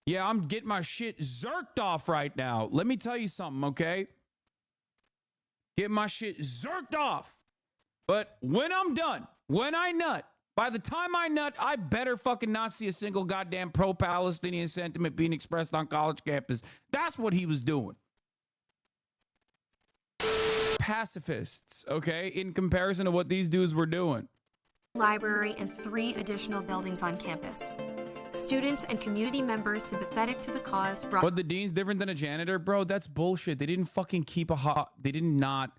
Yeah, I'm getting my shit zerked off right now. Let me tell you something, okay? Get my shit zerked off. But when I'm done, when I nut, by the time I nut, I better fucking not see a single goddamn pro-Palestinian sentiment being expressed on college campus. That's what he was doing. Pacifists, okay, in comparison to what these dudes were doing. Library and 3 additional buildings on campus. Students and community members sympathetic to the cause brought... What, the dean's different than a janitor? Bro, that's bullshit. They didn't fucking keep they did not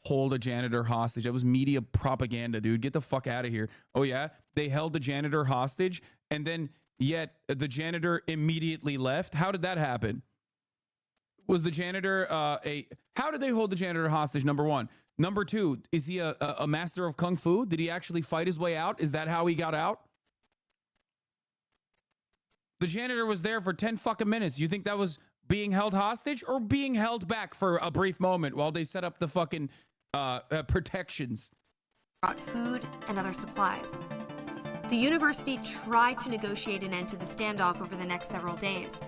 hold a janitor hostage. That was media propaganda, dude. Get the fuck out of here. Oh, yeah? They held the janitor hostage, and then yet the janitor immediately left? How did that happen? Was the janitor how did they hold the janitor hostage, number one? Number two, is he a master of kung fu? Did he actually fight his way out? Is that how he got out? The janitor was there for 10 fucking minutes. You think that was being held hostage or being held back for a brief moment while they set up the fucking protections? Brought food and other supplies. The university tried to negotiate an end to the standoff over the next several days,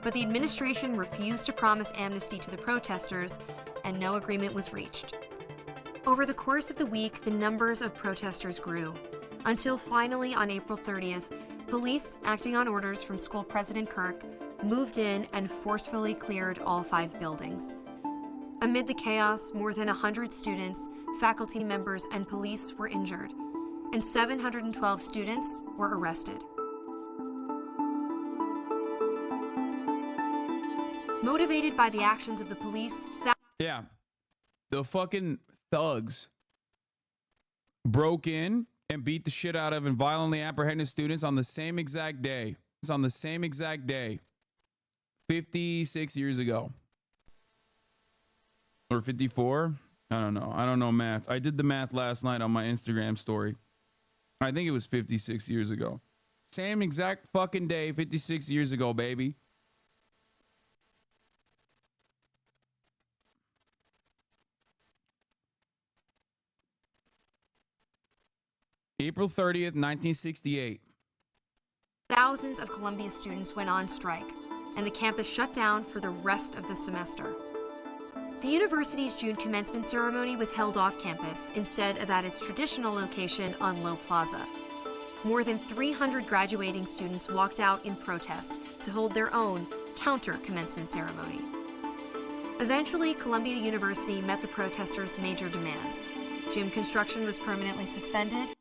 but the administration refused to promise amnesty to the protesters, and no agreement was reached. Over the course of the week, the numbers of protesters grew, until finally on April 30th, police, acting on orders from school president Kirk, moved in and forcefully cleared all 5 buildings. Amid the chaos, more than 100 students, faculty members, and police were injured, and 712 students were arrested. Motivated by the actions of the police, yeah, the fucking thugs broke in and beat the shit out of and violently apprehended students on the same exact day. It's on the same exact day, 56 years ago. Or 54? I don't know. I don't know math. I did the math last night on my Instagram story. I think it was 56 years ago. Same exact fucking day, 56 years ago, baby. April 30th, 1968. Thousands of Columbia students went on strike, and the campus shut down for the rest of the semester. The university's June commencement ceremony was held off campus instead of at its traditional location on Low Plaza. More than 300 graduating students walked out in protest to hold their own counter-commencement ceremony. Eventually, Columbia University met the protesters' major demands. Gym construction was permanently suspended.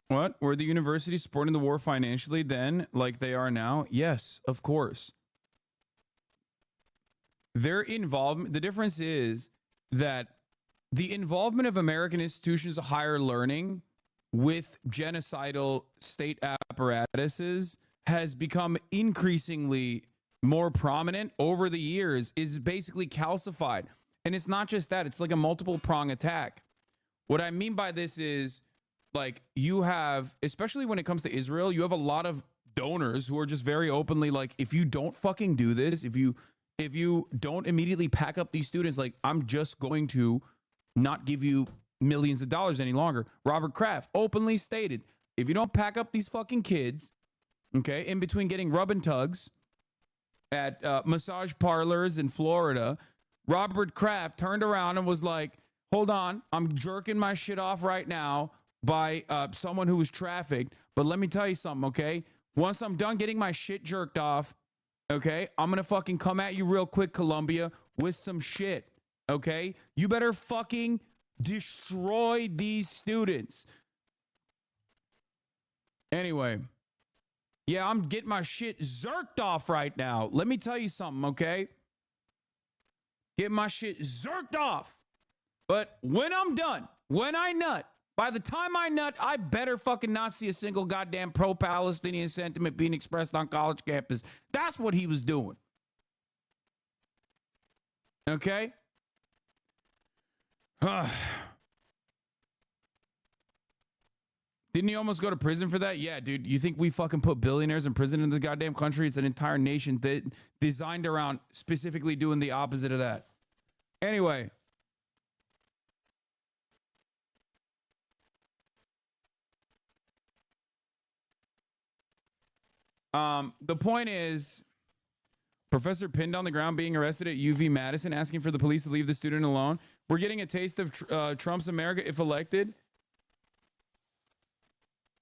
What? Were the universities supporting the war financially then, like they are now? Yes, of course. Their involvement, the difference is that the involvement of American institutions of higher learning with genocidal state apparatuses has become increasingly more prominent over the years, is basically calcified. And it's not just that, it's like a multiple prong attack. What I mean by this is, like, you have, especially when it comes to Israel, you have a lot of donors who are just very openly like, if you don't fucking do this, if you don't immediately pack up these students, like, I'm just going to not give you millions of dollars any longer. Robert Kraft openly stated, if you don't pack up these fucking kids, okay, in between getting rub and tugs at massage parlors in Florida, Robert Kraft turned around and was like, hold on, I'm jerking my shit off right now by someone who was trafficked. But let me tell you something, okay? Once I'm done getting my shit jerked off, okay, I'm gonna fucking come at you real quick, Columbia, with some shit, okay? You better fucking destroy these students. Anyway, yeah, I'm getting my shit zerked off right now. Let me tell you something, okay? Get my shit zerked off. But when I'm done, when I nut, by the time I nut, I better fucking not see a single goddamn pro-Palestinian sentiment being expressed on college campus. That's what he was doing. Okay? Didn't he almost go to prison for that? Yeah, dude. You think we fucking put billionaires in prison in this goddamn country? It's an entire nation designed around specifically doing the opposite of that. Anyway. The point is, Professor pinned on the ground being arrested at UV Madison, asking for the police to leave the student alone. We're getting a taste of Trump's America if elected.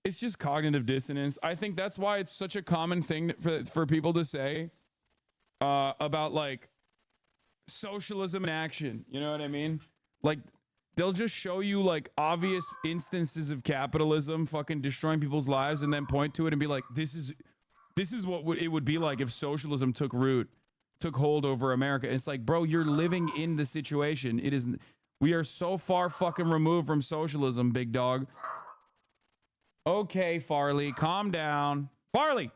It's just cognitive dissonance. I think that's why it's such a common thing for people to say about like socialism in action. You know what I mean? Like they'll just show you like obvious instances of capitalism fucking destroying people's lives and then point to it and be like, this is what it would be like if socialism took hold over America. And it's like, bro, you're living in the situation. We are so far fucking removed from socialism, big dog. Okay, Farley, calm down. Farley!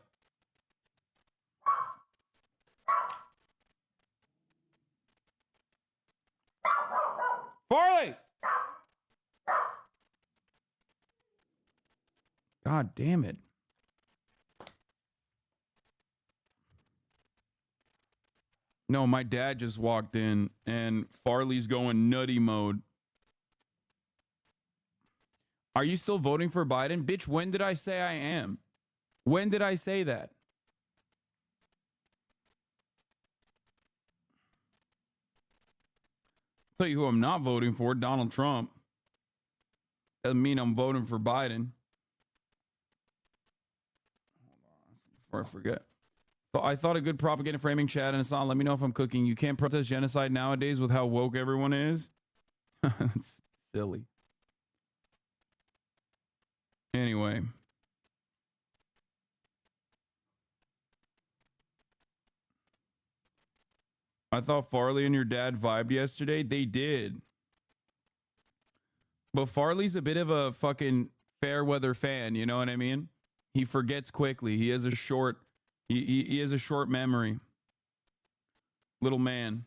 Farley! God damn it. No, my dad just walked in and Farley's going nutty mode. Are you still voting for Biden? Bitch, when did I say I am? When did I say that? Tell you who I'm not voting for, Donald Trump. Doesn't mean I'm voting for Biden. Hold on, before I forget. I thought a good propaganda framing, Chad, and Hasan. Let me know if I'm cooking. You can't protest genocide nowadays with how woke everyone is. That's silly. Anyway. I thought Farley and your dad vibed yesterday. They did. But Farley's a bit of a fucking fair weather fan, you know what I mean? He forgets quickly. He has a short he has a short memory. Little man.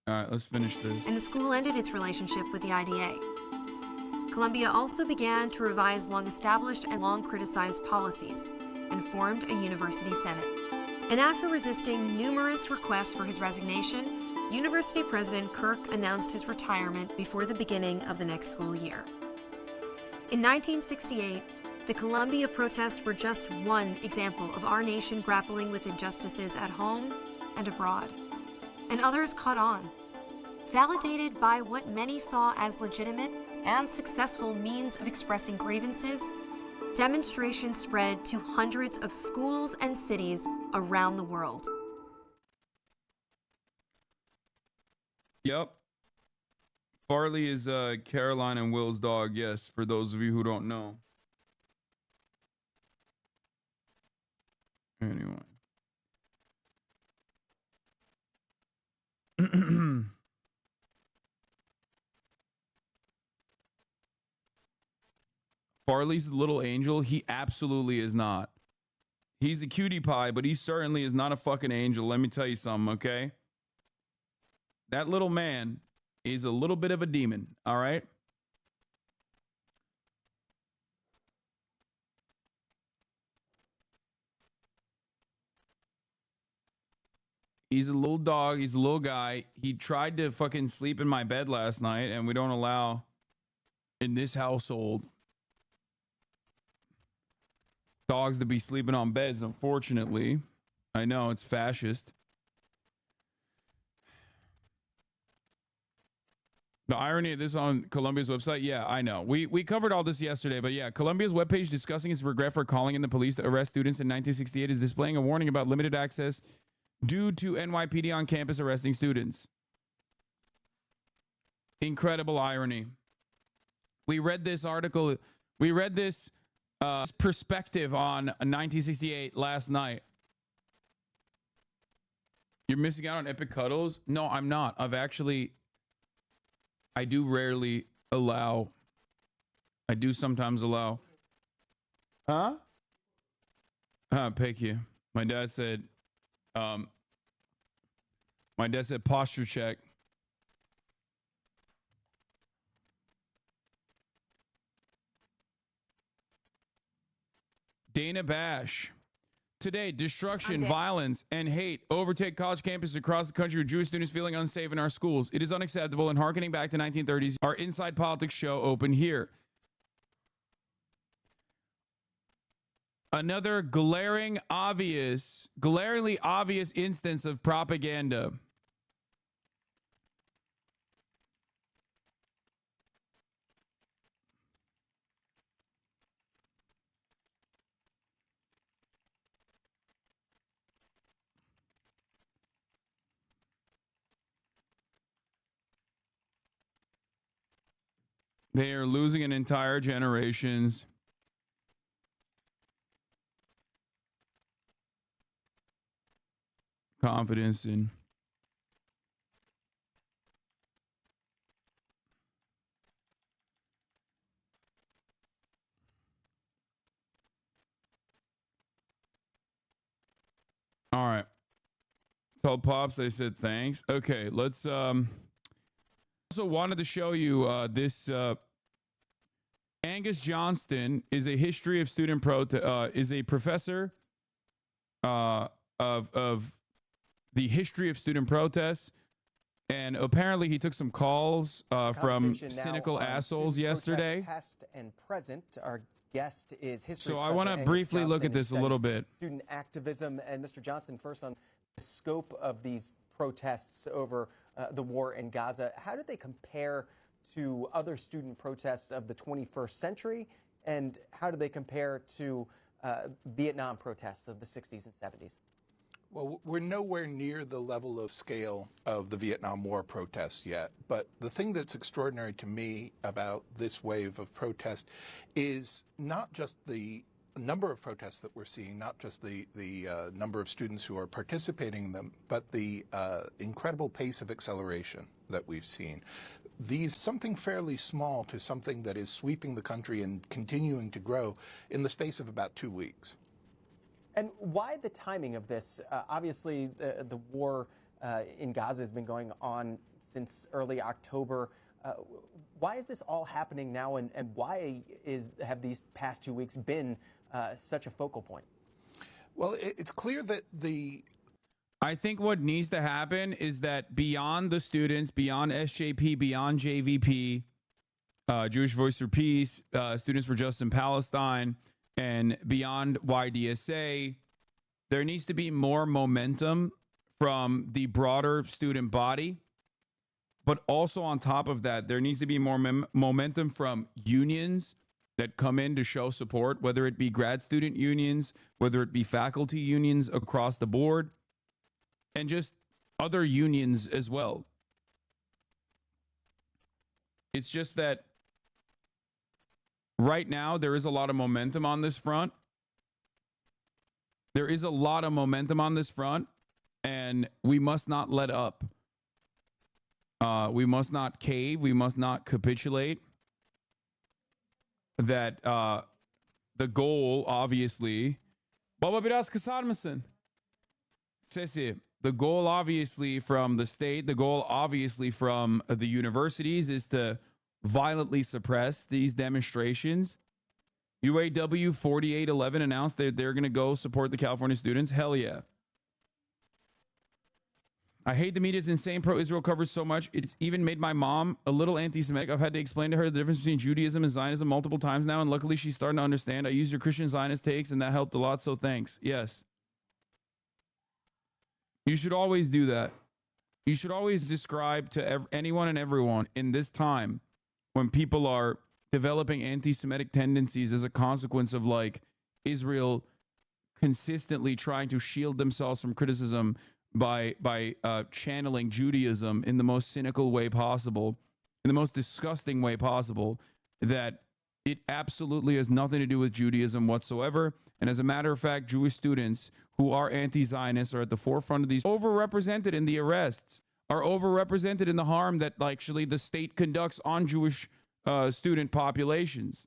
All right, let's finish this. And the school ended its relationship with the IDA. Columbia also began to revise long-established and long-criticized policies and formed a university senate. And after resisting numerous requests for his resignation, University President Kirk announced his retirement before the beginning of the next school year. In 1968, the Columbia protests were just one example of our nation grappling with injustices at home and abroad. And others caught on. Validated by what many saw as legitimate and successful means of expressing grievances, demonstrations spread to hundreds of schools and cities around the world. Yep. Farley is Caroline and Will's dog, yes, for those of you who don't know. Anyway. Farley's the little angel. He absolutely is not. He's a cutie pie, but he certainly is not a fucking angel. Let me tell you something, okay? That little man is a little bit of a demon, all right? He's a little dog. He's a little guy. He tried to fucking sleep in my bed last night, and we don't allow in this household dogs to be sleeping on beds, unfortunately. I know, it's fascist. The irony of this on Columbia's website, yeah, I know. We covered all this yesterday, but yeah, Columbia's webpage discussing its regret for calling in the police to arrest students in 1968 is displaying a warning about limited access due to NYPD on campus arresting students. Incredible irony. We read this article, we read this perspective on 1968 last night. You're missing out on epic cuddles? No, I'm not. I do rarely allow. I do sometimes allow. Huh? Thank you. My dad said posture check. Dana Bash. Today, destruction, violence, and hate overtake college campuses across the country with Jewish students feeling unsafe in our schools. It is unacceptable, and harkening back to 1930s, our Inside Politics show open here. Another glaringly obvious instance of propaganda. They are losing an entire generation's confidence in. All right. Told Pops, they said thanks. Okay, let's also wanted to show you this Angus Johnston is a history of student is a professor of the history of student protests, and apparently he took some calls from cynical assholes yesterday. Past and present. Our guest is history. So I want to briefly look at this a little bit. Student activism, and Mr. Johnston, first on the scope of these protests over the war in Gaza. How do they compare to other student protests of the 21st century, and how do they compare to Vietnam protests of the 60s and 70s? Well, we're nowhere near the level of scale of the Vietnam War protests yet. But the thing that's extraordinary to me about this wave of protest is not just the number of protests that we're seeing, not just the number of students who are participating in them, but the incredible pace of acceleration that we've seen. Something fairly small to something that is sweeping the country and continuing to grow in the space of about 2 weeks. And why the timing of this? Obviously, the war in Gaza has been going on since early October. Why is this all happening now, and why have these past 2 weeks been such a focal point? Well, it's clear that I think what needs to happen is that beyond the students, beyond SJP, beyond JVP, Jewish Voice for Peace, Students for Justice in Palestine, and beyond YDSA, there needs to be more momentum from the broader student body. But also on top of that, there needs to be more momentum from unions that come in to show support, whether it be grad student unions, whether it be faculty unions across the board, and just other unions as well. It's just that right now there is a lot of momentum on this front. There is a lot of momentum on this front, and we must not let up. We must not cave. We must not capitulate. That the goal, obviously, Baba biraz kısar mısın? Sesi. The goal, obviously, from the state, the goal, obviously, from the universities is to violently suppress these demonstrations. UAW 4811 announced that they're going to go support the California students. Hell yeah. I hate the media's insane pro-Israel coverage so much. It's even made my mom a little anti-Semitic. I've had to explain to her the difference between Judaism and Zionism multiple times now, and luckily she's starting to understand. I used your Christian Zionist takes, and that helped a lot, so thanks. Yes. You should always do that. You should always describe to anyone and everyone in this time when people are developing anti-Semitic tendencies as a consequence of like Israel consistently trying to shield themselves from criticism by channeling Judaism in the most cynical way possible, in the most disgusting way possible, that it absolutely has nothing to do with Judaism whatsoever. And as a matter of fact, Jewish students who are anti-Zionists are at the forefront of these, overrepresented in the arrests, are overrepresented in the harm that actually the state conducts on Jewish student populations.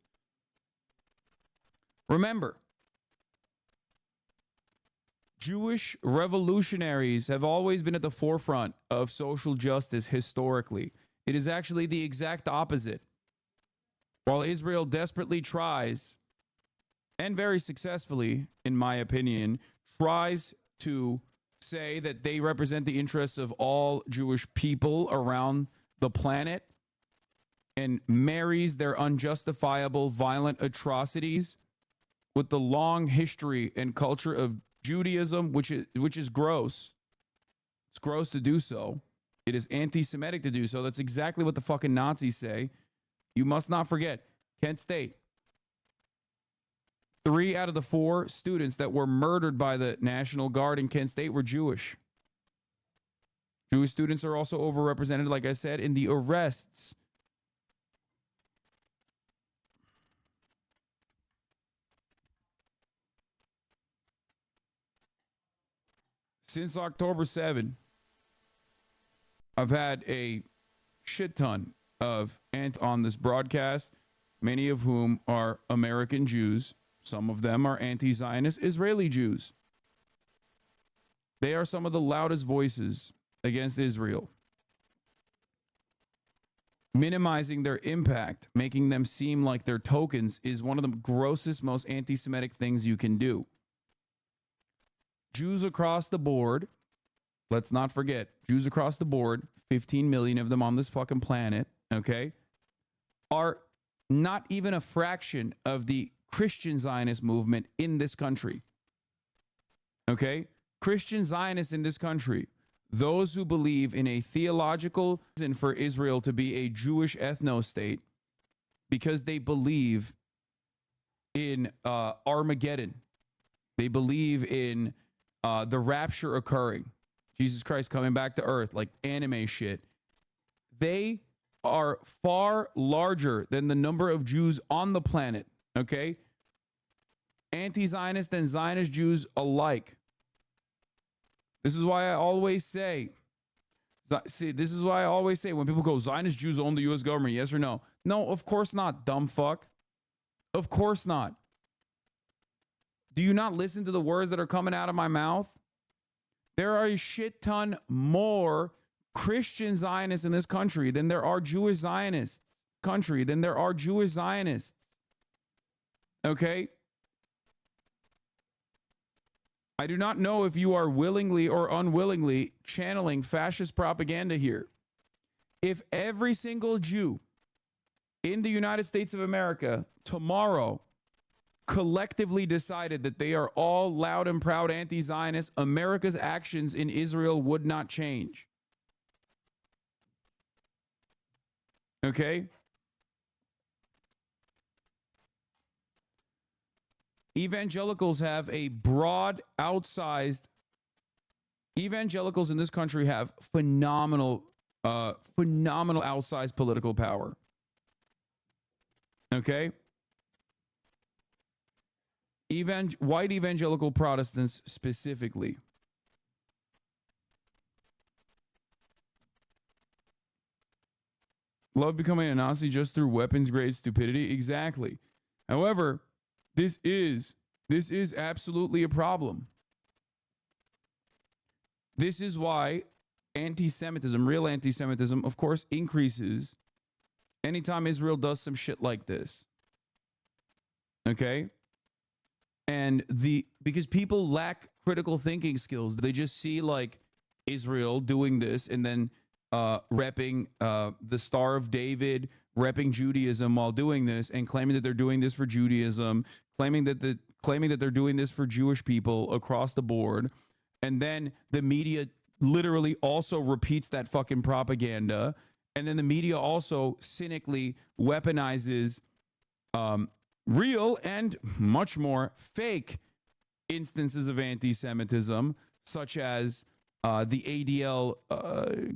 Remember, Jewish revolutionaries have always been at the forefront of social justice historically. It is actually the exact opposite. While Israel desperately tries, and very successfully, in my opinion, tries to say that they represent the interests of all Jewish people around the planet and marries their unjustifiable violent atrocities with the long history and culture of Judaism, which is gross. It's gross to do so. It is anti-Semitic to do so. That's exactly what the fucking Nazis say. You must not forget, Kent State. 3 out of the 4 students that were murdered by the National Guard in Kent State were Jewish. Jewish students are also overrepresented, like I said, in the arrests. Since October 7, I've had a shit ton of on this broadcast, many of whom are American Jews. Some of them are anti-Zionist Israeli Jews. They are some of the loudest voices against Israel, minimizing their impact, making them seem like they're tokens, is one of the grossest, most anti-Semitic things you can do. Jews across the board, let's not forget, Jews across the board, 15 million of them on this fucking planet, okay, are not even a fraction of the Christian Zionist movement in this country. Okay? Christian Zionists in this country, those who believe in a theological reason for Israel to be a Jewish ethno-state because they believe in Armageddon. They believe in the rapture occurring. Jesus Christ coming back to earth, like anime shit. They are far larger than the number of Jews on the planet, okay? Anti-Zionist and Zionist Jews alike. This is why I always say, this is why I always say when people go, Zionist Jews own the U.S. government, yes or no? No, of course not, dumb fuck. Of course not. Do you not listen to the words that are coming out of my mouth? There are a shit ton more Christian Zionists in this country than there are Jewish Zionists. Okay? I do not know if you are willingly or unwillingly channeling fascist propaganda here. If every single Jew in the United States of America tomorrow collectively decided that they are all loud and proud anti-Zionists, America's actions in Israel would not change. Okay? Evangelicals have a broad, outsized, evangelicals in this country have phenomenal outsized political power. Okay? White evangelical Protestants specifically. Love becoming a Nazi just through weapons grade stupidity? Exactly. However, this is absolutely a problem. This is why anti-Semitism, real anti-Semitism, of course, increases anytime Israel does some shit like this. Okay? And because people lack critical thinking skills, they just see like Israel doing this and then repping the Star of David, repping Judaism while doing this, and claiming that they're doing this for Judaism, claiming that they're doing this for Jewish people across the board, and then the media literally also repeats that fucking propaganda, and then the media also cynically weaponizes real and much more fake instances of anti-Semitism, such as the ADL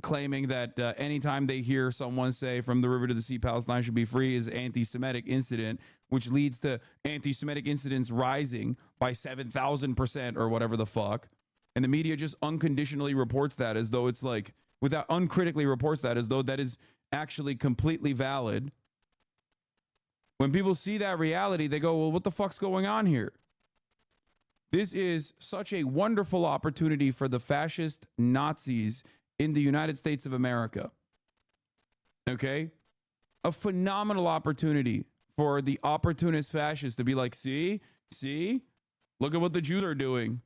claiming that anytime they hear someone say from the river to the sea, Palestine should be free is anti-Semitic incident, which leads to anti-Semitic incidents rising by 7,000% or whatever the fuck. And the media just unconditionally reports that as though it's like, without uncritically reports that as though that is actually completely valid. When people see that reality, they go, well, what the fuck's going on here? This is such a wonderful opportunity for the fascist Nazis in the United States of America. Okay? A phenomenal opportunity for the opportunist fascists to be like, see, look at what the Jews are doing.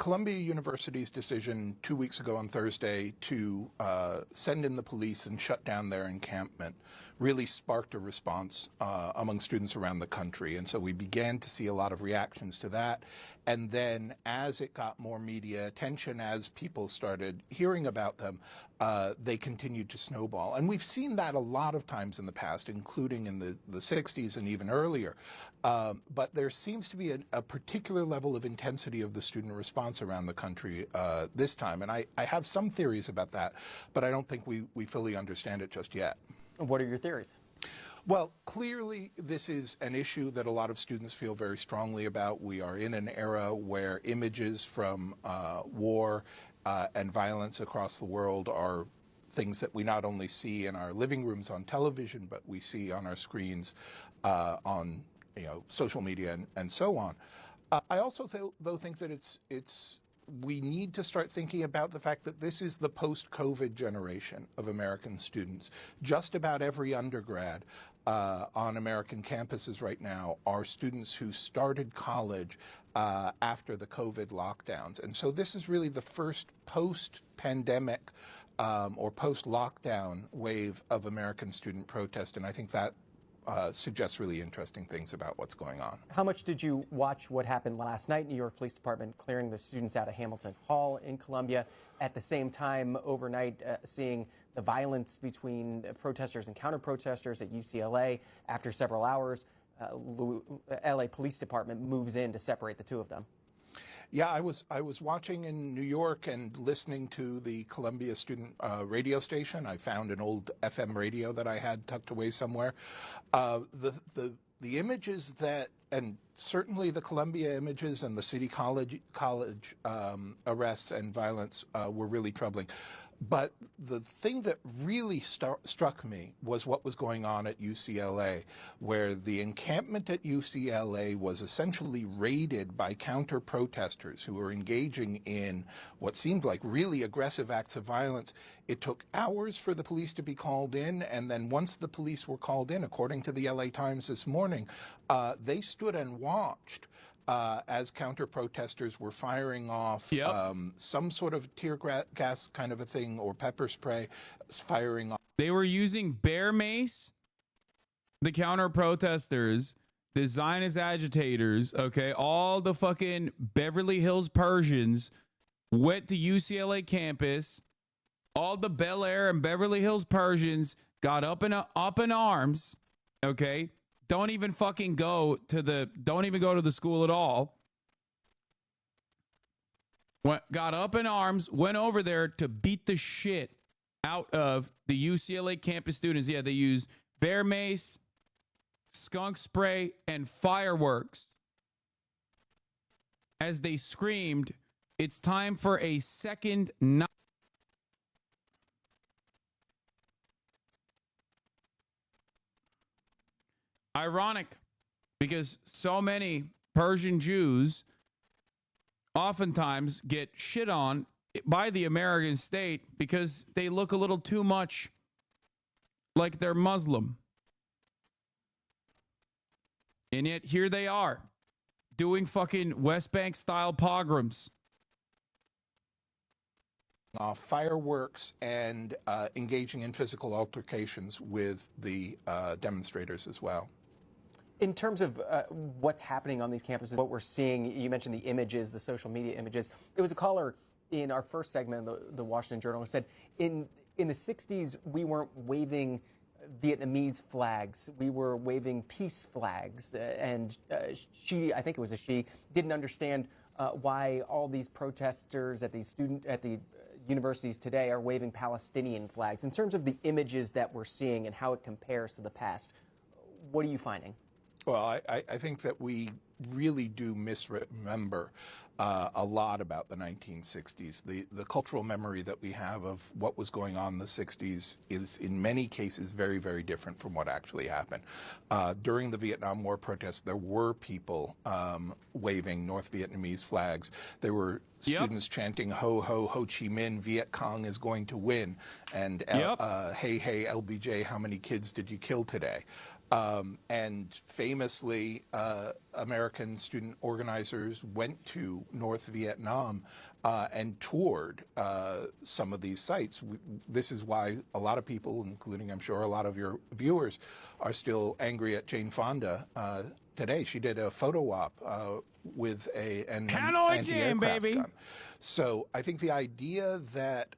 Columbia University's decision 2 weeks ago on Thursday to send in the police and shut down their encampment really sparked a response among students around the country. And so we began to see a lot of reactions to that. And then as it got more media attention, as people started hearing about them, they continued to snowball. And we've seen that a lot of times in the past, including in the 60s and even earlier. But there seems to be a particular level of intensity of the student response around the country this time. And I have some theories about that, but I don't think we fully understand it just yet. What are your theories? Well, clearly, this is an issue that a lot of students feel very strongly about. We are in an era where images from war and violence across the world are things that we not only see in our living rooms on television, but we see on our screens on social media and so on. I also, though, think that we need to start thinking about the fact that this is the post-COVID generation of American students. Just about every undergrad on American campuses right now are students who started college after the COVID lockdowns. And so this is really the first post-pandemic or post-lockdown wave of American student protest. And I think that suggests really interesting things about what's going on. How much did you watch what happened last night? New York Police Department clearing the students out of Hamilton Hall in Columbia. At the same time, overnight, seeing the violence between protesters and counter-protesters at UCLA. After several hours, LA Police Department moves in to separate the two of them. Yeah, I was watching in New York and listening to the Columbia student radio station. I found an old FM radio that I had tucked away somewhere. The images that, and certainly the Columbia images and the City College arrests and violence were really troubling. But the thing that really struck me was what was going on at UCLA, where the encampment at UCLA was essentially raided by counter-protesters who were engaging in what seemed like really aggressive acts of violence. It took hours for the police to be called in, and then once the police were called in, according to the LA Times this morning, they stood and watched as counter-protesters were firing off some sort of tear gas kind of a thing or pepper spray firing off. They were using bear mace, the counter-protesters, the Zionist agitators, okay, all the fucking Beverly Hills Persians went to UCLA campus. All the Bel Air and Beverly Hills Persians got up in arms, okay? Don't even go to the school at all. Got up in arms, went over there to beat the shit out of the UCLA campus students. Yeah, they used bear mace, skunk spray, and fireworks as they screamed, "It's time for a second night." Ironic, because so many Persian Jews oftentimes get shit on by the American state because they look a little too much like they're Muslim. And yet here they are doing fucking West Bank style pogroms. Fireworks and engaging in physical altercations with the demonstrators as well. In terms of what's happening on these campuses, what we're seeing, you mentioned the images, the social media images. There was a caller in our first segment of the Washington Journal who said, in the 60s, we weren't waving Vietnamese flags. We were waving peace flags. And she, I think it was a she, didn't understand why all these protesters at the universities today are waving Palestinian flags. In terms of the images that we're seeing and how it compares to the past, what are you finding? Well, I think that we really do misremember a lot about the 1960s. The cultural memory that we have of what was going on in the 60s is in many cases very, very different from what actually happened. During the Vietnam War protests, there were people waving North Vietnamese flags. There were students chanting, "Ho, ho, Ho Chi Minh, Viet Cong is going to win." And hey, hey, LBJ, how many kids did you kill today? And famously, American student organizers went to North Vietnam and toured some of these sites. This is why a lot of people, including I'm sure a lot of your viewers, are still angry at Jane Fonda today. She did a photo op with an Hanoi anti-aircraft Jane, baby. gun. So I think the idea that